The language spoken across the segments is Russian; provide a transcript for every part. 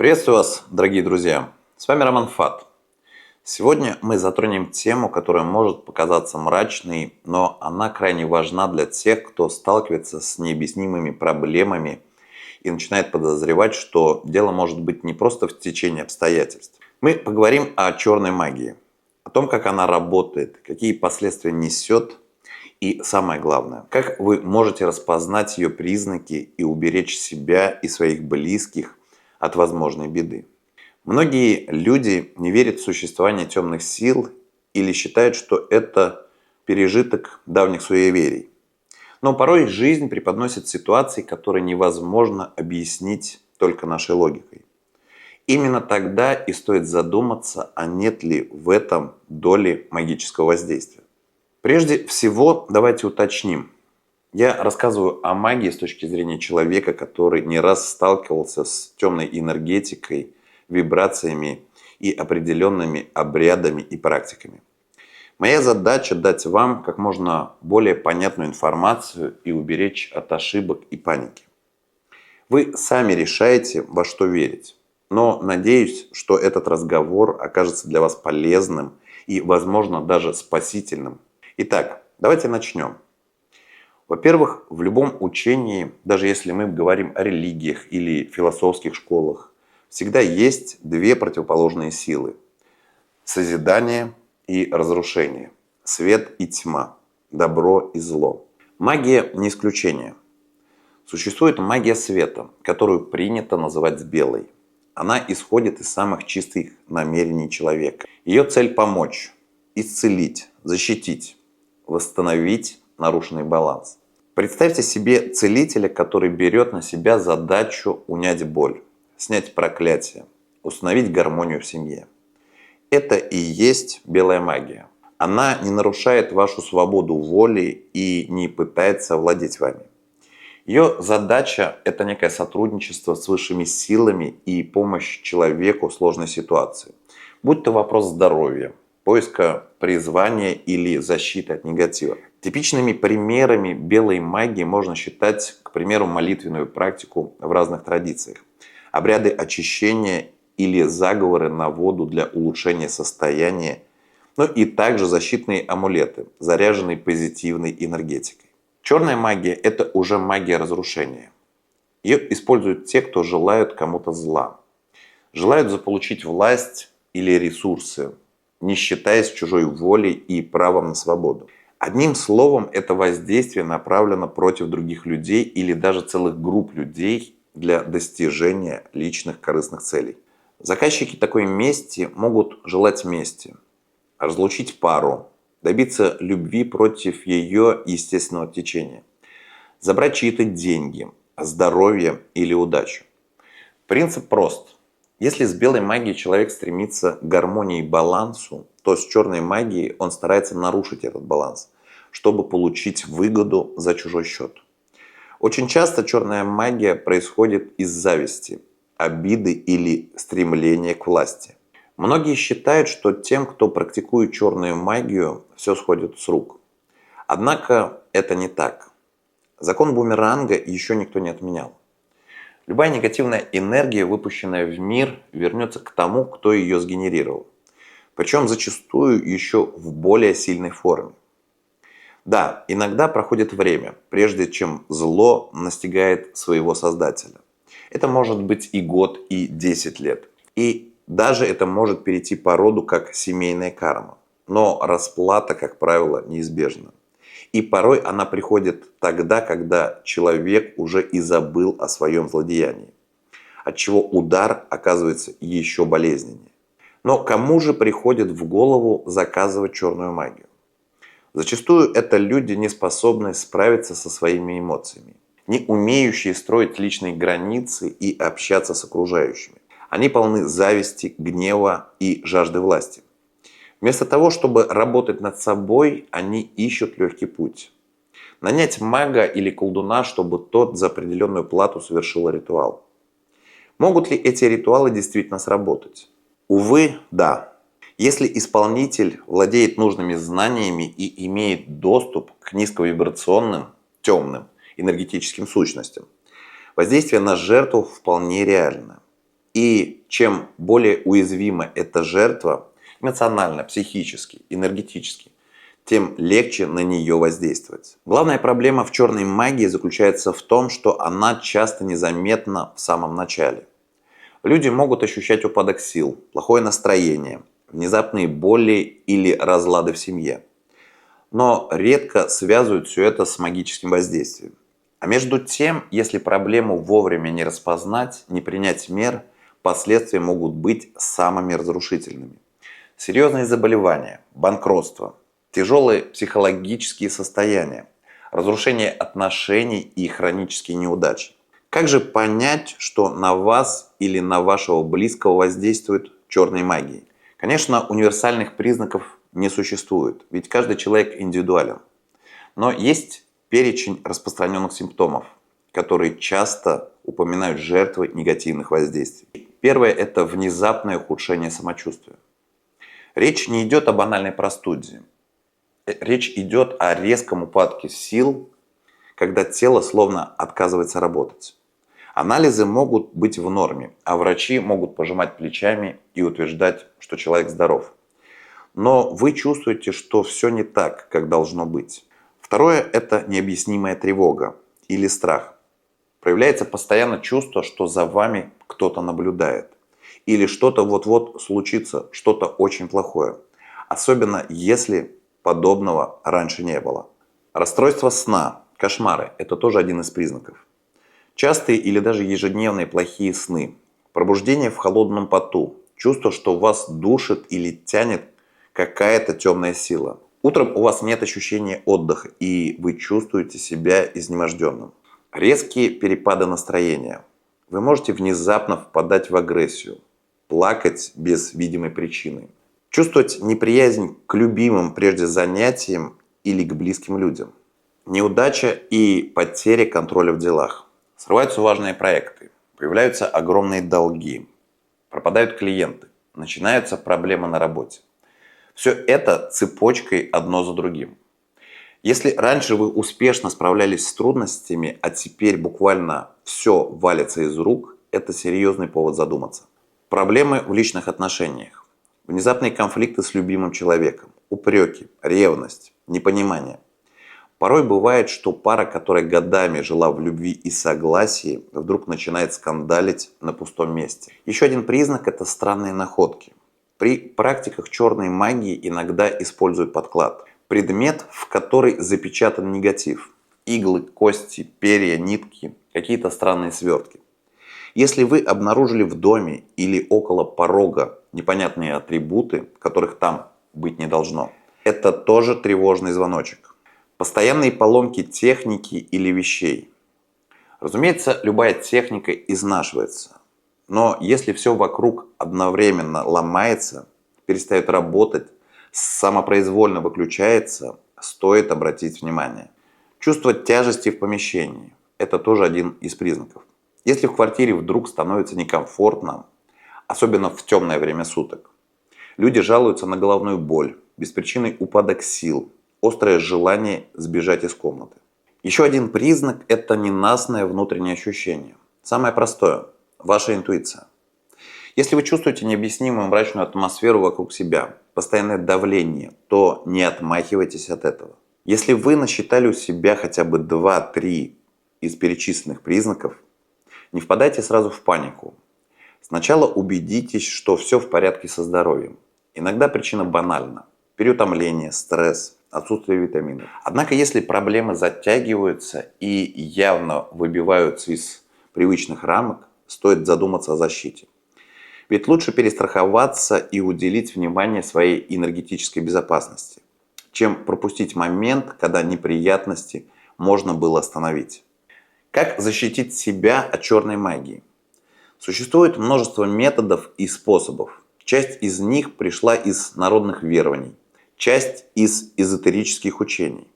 Приветствую вас, дорогие друзья! С вами Роман Фат. Сегодня мы затронем тему, которая может показаться мрачной, но она крайне важна для тех, кто сталкивается с необъяснимыми проблемами и начинает подозревать, что дело может быть не просто в течение обстоятельств. Мы поговорим о черной магии, о том, как она работает, какие последствия несет и, самое главное, как вы можете распознать ее признаки и уберечь себя и своих близких от возможной беды. Многие люди не верят в существование темных сил или считают, что это пережиток давних суеверий. Но порой жизнь преподносит ситуации, которые невозможно объяснить только нашей логикой. Именно тогда и стоит задуматься, а нет ли в этом доли магического воздействия. Прежде всего, давайте уточним. Я рассказываю о магии с точки зрения человека, который не раз сталкивался с темной энергетикой, вибрациями и определенными обрядами и практиками. Моя задача дать вам как можно более понятную информацию и уберечь от ошибок и паники. Вы сами решаете, во что верить. Но надеюсь, что этот разговор окажется для вас полезным и, возможно, даже спасительным. Итак, давайте начнем. Во-первых, в любом учении, даже если мы говорим о религиях или философских школах, всегда есть две противоположные силы – созидание и разрушение, свет и тьма, добро и зло. Магия не исключение. Существует магия света, которую принято называть белой. Она исходит из самых чистых намерений человека. Ее цель – помочь, исцелить, защитить, восстановить нарушенный баланс. Представьте себе целителя, который берет на себя задачу унять боль, снять проклятие, установить гармонию в семье. Это и есть белая магия. Она не нарушает вашу свободу воли и не пытается овладеть вами. Ее задача – это некое сотрудничество с высшими силами и помощь человеку в сложной ситуации. Будь то вопрос здоровья, поиска призвания или защиты от негатива. Типичными примерами белой магии можно считать, к примеру, молитвенную практику в разных традициях, обряды очищения или заговоры на воду для улучшения состояния, но и также защитные амулеты, заряженные позитивной энергетикой. Черная магия – это уже магия разрушения. Ее используют те, кто желают кому-то зла, желают заполучить власть или ресурсы, не считаясь чужой волей и правом на свободу. Одним словом, это воздействие направлено против других людей или даже целых групп людей для достижения личных корыстных целей. Заказчики такой мести могут желать мести, разлучить пару, добиться любви против ее естественного течения, забрать чьи-то деньги, здоровье или удачу. Принцип прост. Если с белой магией человек стремится к гармонии и балансу, то с черной магией он старается нарушить этот баланс, чтобы получить выгоду за чужой счет. Очень часто черная магия происходит из зависти, обиды или стремления к власти. Многие считают, что тем, кто практикует черную магию, все сходит с рук. Однако это не так. Закон бумеранга еще никто не отменял. Любая негативная энергия, выпущенная в мир, вернется к тому, кто ее сгенерировал. Причем зачастую еще в более сильной форме. Да, иногда проходит время, прежде чем зло настигает своего создателя. Это может быть и год, и 10 лет. И даже это может перейти по роду как семейная карма. Но расплата, как правило, неизбежна. И порой она приходит тогда, когда человек уже и забыл о своем злодеянии, отчего удар оказывается еще болезненнее. Но кому же приходит в голову заказывать черную магию? Зачастую это люди, не способные справиться со своими эмоциями, не умеющие строить личные границы и общаться с окружающими. Они полны зависти, гнева и жажды власти. Вместо того, чтобы работать над собой, они ищут легкий путь. Нанять мага или колдуна, чтобы тот за определенную плату совершил ритуал. Могут ли эти ритуалы действительно сработать? Увы, да. Если исполнитель владеет нужными знаниями и имеет доступ к низковибрационным, темным энергетическим сущностям, воздействие на жертву вполне реально. И чем более уязвима эта жертва, эмоционально, психически, энергетически, тем легче на нее воздействовать. Главная проблема в черной магии заключается в том, что она часто незаметна в самом начале. Люди могут ощущать упадок сил, плохое настроение, внезапные боли или разлады в семье. Но редко связывают все это с магическим воздействием. А между тем, если проблему вовремя не распознать, не принять мер, последствия могут быть самыми разрушительными. Серьезные заболевания, банкротство, тяжелые психологические состояния, разрушение отношений и хронические неудачи. Как же понять, что на вас или на вашего близкого воздействует черной магией? Конечно, универсальных признаков не существует, ведь каждый человек индивидуален. Но есть перечень распространенных симптомов, которые часто упоминают жертвы негативных воздействий. Первое – это внезапное ухудшение самочувствия. Речь не идет о банальной простуде. Речь идет о резком упадке сил, когда тело словно отказывается работать. Анализы могут быть в норме, а врачи могут пожимать плечами и утверждать, что человек здоров. Но вы чувствуете, что все не так, как должно быть. Второе – это необъяснимая тревога или страх. Проявляется постоянно чувство, что за вами кто-то наблюдает. Или что-то вот-вот случится, что-то очень плохое. Особенно если подобного раньше не было. Расстройство сна, кошмары – это тоже один из признаков. Частые или даже ежедневные плохие сны, пробуждение в холодном поту, чувство, что вас душит или тянет какая-то темная сила. Утром у вас нет ощущения отдыха, и вы чувствуете себя изнеможденным. Резкие перепады настроения. Вы можете внезапно впадать в агрессию, плакать без видимой причины, чувствовать неприязнь к любимым прежде занятиям или к близким людям. Неудача и потеря контроля в делах. Срываются важные проекты, появляются огромные долги, пропадают клиенты, начинаются проблемы на работе. Все это цепочкой одно за другим. Если раньше вы успешно справлялись с трудностями, а теперь буквально все валится из рук, это серьезный повод задуматься. Проблемы в личных отношениях, внезапные конфликты с любимым человеком, упреки, ревность, непонимание. Порой бывает, что пара, которая годами жила в любви и согласии, вдруг начинает скандалить на пустом месте. Еще один признак – это странные находки. При практиках черной магии иногда используют подклад. Предмет, в который запечатан негатив. Иглы, кости, перья, нитки, какие-то странные свертки. Если вы обнаружили в доме или около порога непонятные атрибуты, которых там быть не должно, это тоже тревожный звоночек. Постоянные поломки техники или вещей. Разумеется, любая техника изнашивается. Но если все вокруг одновременно ломается, перестает работать, самопроизвольно выключается, стоит обратить внимание. Чувство тяжести в помещении – это тоже один из признаков. Если в квартире вдруг становится некомфортно, особенно в темное время суток, люди жалуются на головную боль, беспричинный упадок сил, острое желание сбежать из комнаты. Еще один признак – это ненастное внутреннее ощущение. Самое простое – ваша интуиция. Если вы чувствуете необъяснимую мрачную атмосферу вокруг себя, постоянное давление, то не отмахивайтесь от этого. Если вы насчитали у себя хотя бы 2-3 из перечисленных признаков, не впадайте сразу в панику. Сначала убедитесь, что все в порядке со здоровьем. Иногда причина банальна – переутомление, стресс, отсутствие витаминов. Однако, если проблемы затягиваются и явно выбиваются из привычных рамок, стоит задуматься о защите. Ведь лучше перестраховаться и уделить внимание своей энергетической безопасности, чем пропустить момент, когда неприятности можно было остановить. Как защитить себя от черной магии? Существует множество методов и способов. Часть из них пришла из народных верований, часть из эзотерических учений.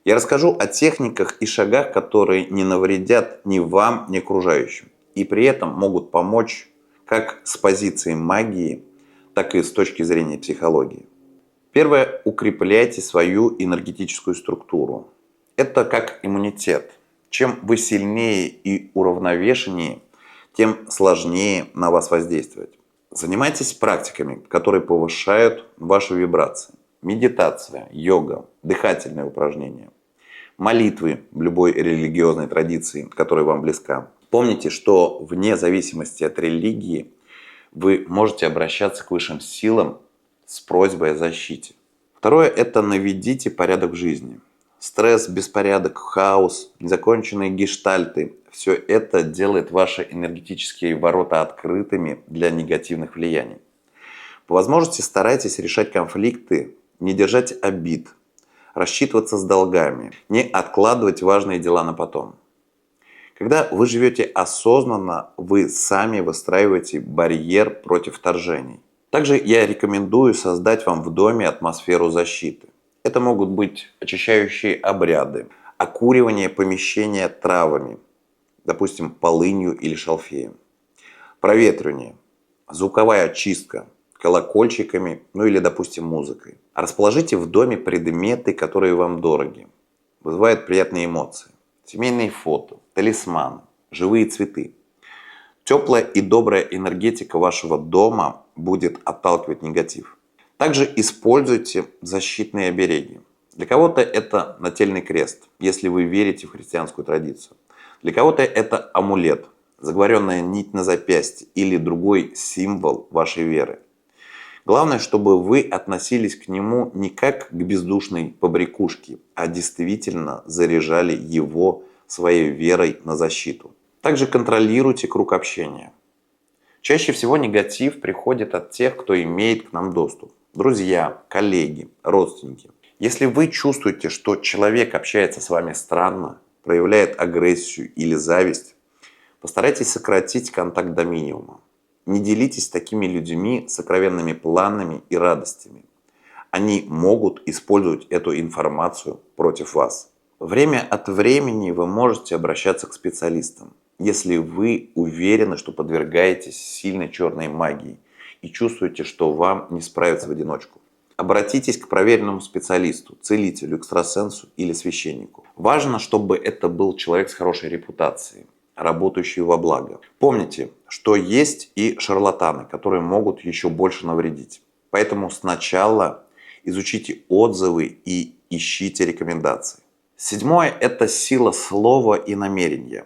Я расскажу о техниках и шагах, которые не навредят ни вам, ни окружающим, и при этом могут помочь как с позиции магии, так и с точки зрения психологии. Первое. Укрепляйте свою энергетическую структуру. Это как иммунитет. Чем вы сильнее и уравновешеннее, тем сложнее на вас воздействовать. Занимайтесь практиками, которые повышают ваши вибрации. Медитация, йога, дыхательные упражнения, молитвы в любой религиозной традиции, которая вам близка. Помните, что вне зависимости от религии вы можете обращаться к высшим силам с просьбой о защите. Второе – это наведите порядок в жизни. Стресс, беспорядок, хаос, незаконченные гештальты – все это делает ваши энергетические ворота открытыми для негативных влияний. По возможности старайтесь решать конфликты, не держать обид, рассчитываться с долгами, не откладывать важные дела на потом. Когда вы живете осознанно, вы сами выстраиваете барьер против вторжений. Также я рекомендую создать вам в доме атмосферу защиты. Это могут быть очищающие обряды, окуривание помещения травами, допустим, полынью или шалфеем, проветривание, звуковая очистка, колокольчиками, ну или, допустим, музыкой. Расположите в доме предметы, которые вам дороги, вызывают приятные эмоции. Семейные фото, талисманы, живые цветы. Теплая и добрая энергетика вашего дома будет отталкивать негатив. Также используйте защитные обереги. Для кого-то это нательный крест, если вы верите в христианскую традицию. Для кого-то это амулет, заговоренная нить на запястье или другой символ вашей веры. Главное, чтобы вы относились к нему не как к бездушной побрякушке, а действительно заряжали его своей верой на защиту. Также контролируйте круг общения. Чаще всего негатив приходит от тех, кто имеет к нам доступ. Друзья, коллеги, родственники. Если вы чувствуете, что человек общается с вами странно, проявляет агрессию или зависть, постарайтесь сократить контакт до минимума. Не делитесь с такими людьми сокровенными планами и радостями. Они могут использовать эту информацию против вас. Время от времени вы можете обращаться к специалистам, если вы уверены, что подвергаетесь сильной черной магии и чувствуете, что вам не справиться в одиночку. Обратитесь к проверенному специалисту, целителю, экстрасенсу или священнику. Важно, чтобы это был человек с хорошей репутацией, работающий во благо. Помните, что есть и шарлатаны, которые могут еще больше навредить. Поэтому сначала изучите отзывы и ищите рекомендации. Седьмое – это сила слова и намерения.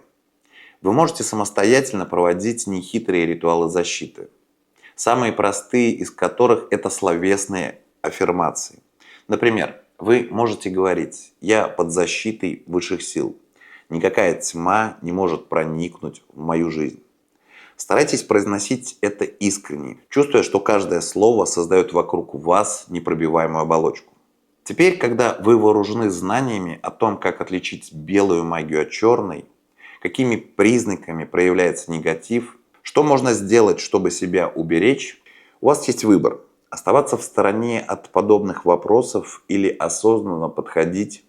Вы можете самостоятельно проводить нехитрые ритуалы защиты. Самые простые из которых – это словесные аффирмации. Например, вы можете говорить «Я под защитой высших сил». Никакая тьма не может проникнуть в мою жизнь. Старайтесь произносить это искренне, чувствуя, что каждое слово создает вокруг вас непробиваемую оболочку. Теперь, когда вы вооружены знаниями о том, как отличить белую магию от черной, какими признаками проявляется негатив, что можно сделать, чтобы себя уберечь, у вас есть выбор – оставаться в стороне от подобных вопросов или осознанно подходить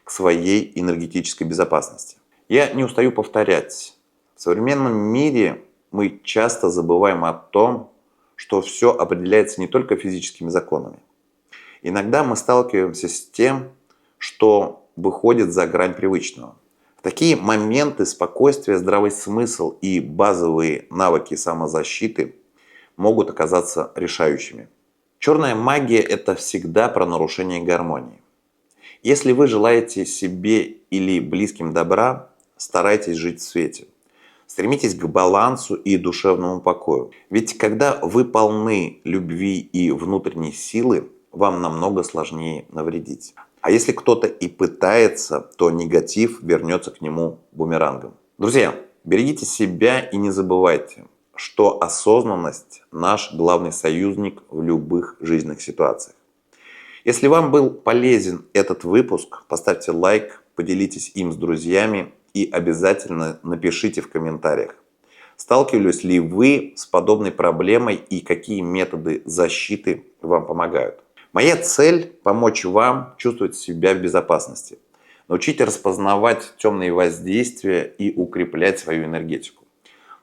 к своей энергетической безопасности. Я не устаю повторять, в современном мире мы часто забываем о том, что все определяется не только физическими законами. Иногда мы сталкиваемся с тем, что выходит за грань привычного. В такие моменты спокойствие, здравый смысл и базовые навыки самозащиты могут оказаться решающими. Черная магия – это всегда про нарушение гармонии. Если вы желаете себе или близким добра, старайтесь жить в свете. Стремитесь к балансу и душевному покою. Ведь когда вы полны любви и внутренней силы, вам намного сложнее навредить. А если кто-то и пытается, то негатив вернется к нему бумерангом. Друзья, берегите себя и не забывайте, что осознанность – наш главный союзник в любых жизненных ситуациях. Если вам был полезен этот выпуск, поставьте лайк, поделитесь им с друзьями и обязательно напишите в комментариях, сталкивались ли вы с подобной проблемой и какие методы защиты вам помогают. Моя цель – помочь вам чувствовать себя в безопасности, научить распознавать темные воздействия и укреплять свою энергетику.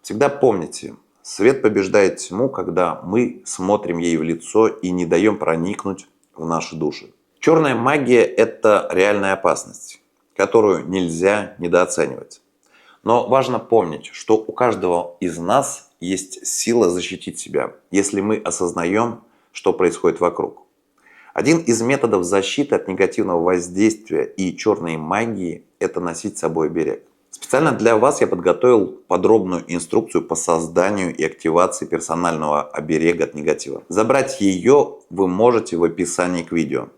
Всегда помните, свет побеждает тьму, когда мы смотрим ей в лицо и не даем проникнуть в наши души. Черная магия – это реальная опасность, которую нельзя недооценивать. Но важно помнить, что у каждого из нас есть сила защитить себя, если мы осознаем, что происходит вокруг. Один из методов защиты от негативного воздействия и черной магии – это носить с собой оберег. Специально для вас я подготовил подробную инструкцию по созданию и активации персонального оберега от негатива. Забрать ее вы можете в описании к видео.